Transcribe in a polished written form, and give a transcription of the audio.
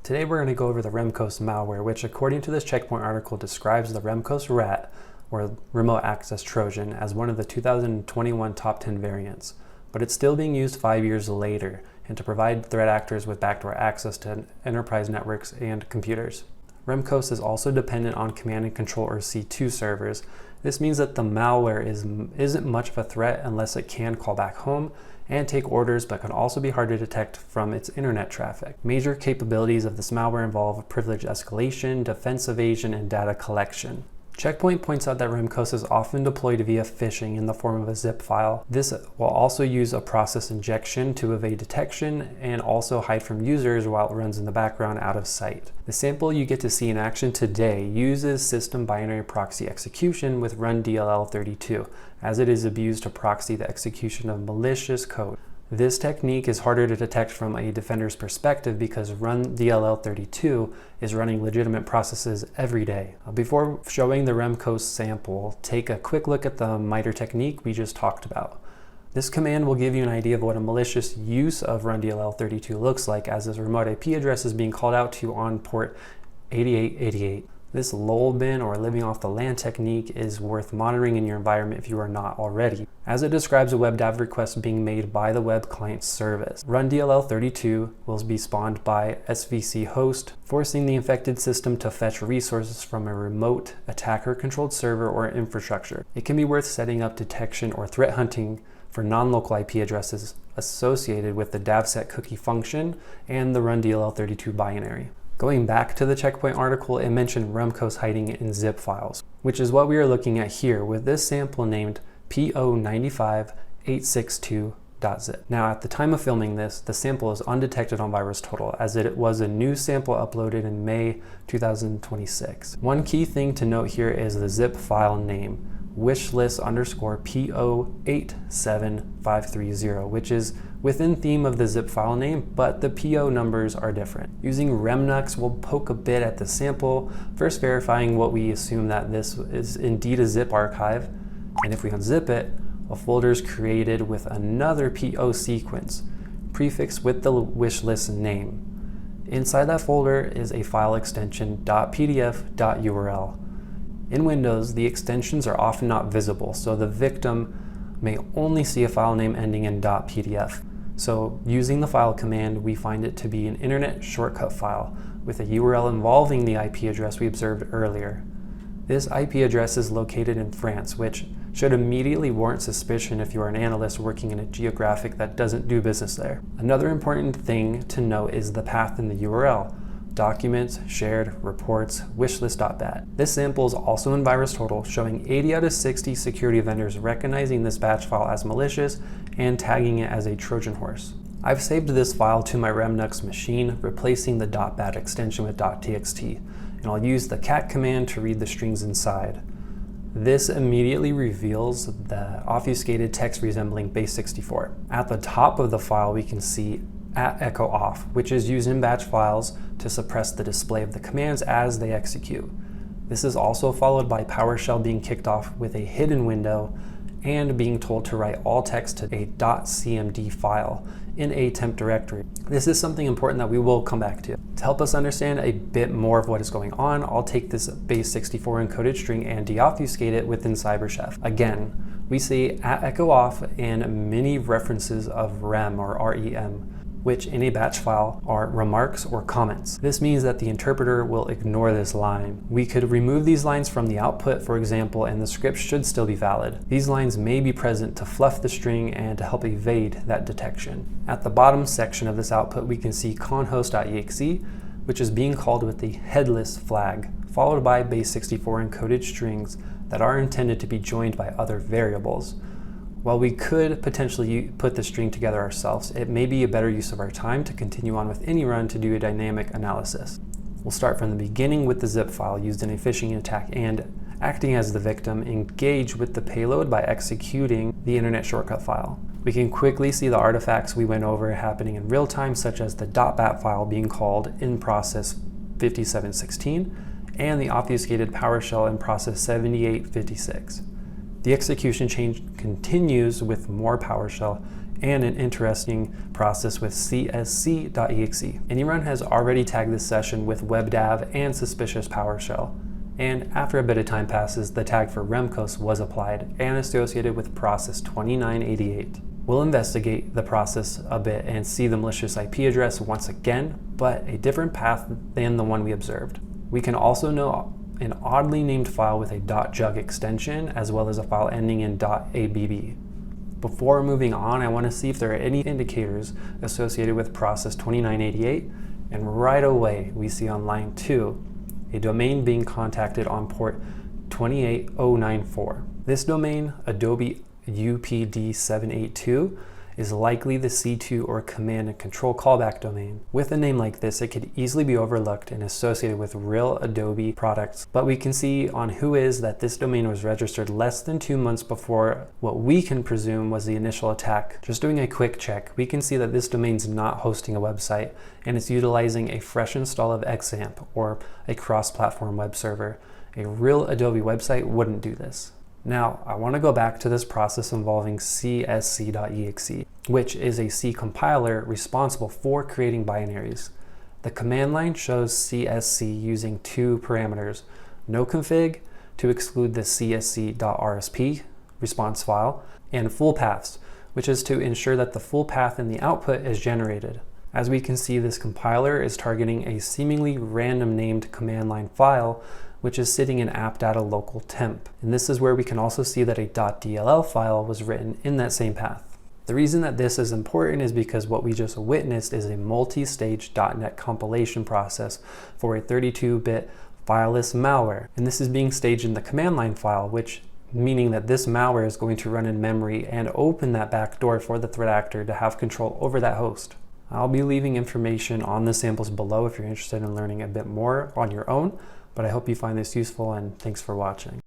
Today we're going to go over the Remcos malware, which according to this Checkpoint article describes the Remcos RAT, or Remote Access Trojan, as one of the 2021 top 10 variants. But it's still being used 5 years later, and to provide threat actors with backdoor access to enterprise networks and computers. Remcos is also dependent on command and control or C2 servers. This means that the malware isn't much of a threat unless it can call back home and take orders, but can also be hard to detect from its internet traffic. Major capabilities of this malware involve privilege escalation, defense evasion, and data collection. Checkpoint points out that Remcos is often deployed via phishing in the form of a zip file. This will also use a process injection to evade detection and also hide from users while it runs in the background out of sight. The sample you get to see in action today uses system binary proxy execution with run DLL32, as it is abused to proxy the execution of malicious code. This technique is harder to detect from a defender's perspective because run DLL32 is running legitimate processes every day. Before showing the Remcos sample, take a quick look at the MITRE technique we just talked about. This command will give you an idea of what a malicious use of run DLL32 looks like, as this remote IP address is being called out to on port 8888. This lull bin or living off the LAN technique is worth monitoring in your environment if you are not already, as it describes a web DAV request being made by the web client service. Run DLL32 will be spawned by SVC host, forcing the infected system to fetch resources from a remote attacker-controlled server or infrastructure. It can be worth setting up detection or threat hunting for non-local IP addresses associated with the DAVset cookie function and the run DLL32 binary. Going back to the Checkpoint article, it mentioned Remcos hiding in zip files, which is what we are looking at here with this sample named P095862.zip. Now, at the time of filming this, the sample is undetected on VirusTotal, as it was a new sample uploaded in May 2026. One key thing to note here is the zip file name, wishlist_PO87530, which is within theme of the zip file name, but the PO numbers are different. Using Remnux, we'll poke a bit at the sample, first verifying what we assume that this is indeed a zip archive, and if we unzip it, a folder is created with another PO sequence, prefixed with the wishlist name. Inside that folder is a file extension .pdf.url. In Windows, the extensions are often not visible, so the victim may only see a file name ending in .pdf. So using the file command, we find it to be an internet shortcut file with a URL involving the IP address we observed earlier. This IP address is located in France, which should immediately warrant suspicion if you are an analyst working in a geographic that doesn't do business there. Another important thing to note is the path in the URL. Documents, shared, reports, wishlist.bat. This sample is also in VirusTotal, showing 80 out of 60 security vendors recognizing this batch file as malicious and tagging it as a Trojan horse. I've saved this file to my Remnux machine, replacing the .bat extension with .txt, and I'll use the cat command to read the strings inside. This immediately reveals the obfuscated text resembling base64. At the top of the file, we can see @echo-off, which is used in batch files to suppress the display of the commands as they execute. This is also followed by PowerShell being kicked off with a hidden window and being told to write all text to a .cmd file in a temp directory. This is something important that we will come back to. To help us understand a bit more of what is going on, I'll take this base64 encoded string and deobfuscate it within CyberChef. Again, we see @echo-off and many references of rem or REM, which in a batch file are remarks or comments. This means that the interpreter will ignore this line. We could remove these lines from the output, for example, and the script should still be valid. These lines may be present to fluff the string and to help evade that detection. At the bottom section of this output, we can see conhost.exe, which is being called with the headless flag, followed by base64 encoded strings that are intended to be joined by other variables. While we could potentially put the string together ourselves, it may be a better use of our time to continue on with any run to do a dynamic analysis. We'll start from the beginning with the zip file used in a phishing attack and, acting as the victim, engage with the payload by executing the internet shortcut file. We can quickly see the artifacts we went over happening in real time, such as the .bat file being called in process 5716 and the obfuscated PowerShell in process 7856. The execution chain continues with more PowerShell and an interesting process with csc.exe. Anyone has already tagged this session with webdav and suspicious PowerShell. And after a bit of time passes, the tag for Remcos was applied and associated with process 2988. We'll investigate the process a bit and see the malicious IP address once again, but a different path than the one we observed. We can also know an oddly named file with a .jug extension, as well as a file ending in .abb. Before moving on, I want to see if there are any indicators associated with process 2988, and right away we see on line 2 a domain being contacted on port 28094. This domain, Adobe UPD782, is likely the C2 or command and control callback domain. With a name like this, it could easily be overlooked and associated with real Adobe products, but we can see on Whois that this domain was registered less than 2 months before what we can presume was the initial attack. Just doing a quick check, we can see that this domain's not hosting a website, and it's utilizing a fresh install of XAMPP, or a cross-platform web server. A real Adobe website wouldn't do this. Now, I want to go back to this process involving csc.exe, which is a C compiler responsible for creating binaries. The command line shows csc using 2 parameters, noconfig to exclude the csc.rsp response file, and full paths, which is to ensure that the full path in the output is generated. As we can see, this compiler is targeting a seemingly random named command line file, which is sitting in app data local temp. And this is where we can also see that a .dll file was written in that same path. The reason that this is important is because what we just witnessed is a multi-stage .NET compilation process for a 32-bit fileless malware. And this is being staged in the command line file, which meaning that this malware is going to run in memory and open that backdoor for the threat actor to have control over that host. I'll be leaving information on the samples below if you're interested in learning a bit more on your own, but I hope you find this useful, and thanks for watching.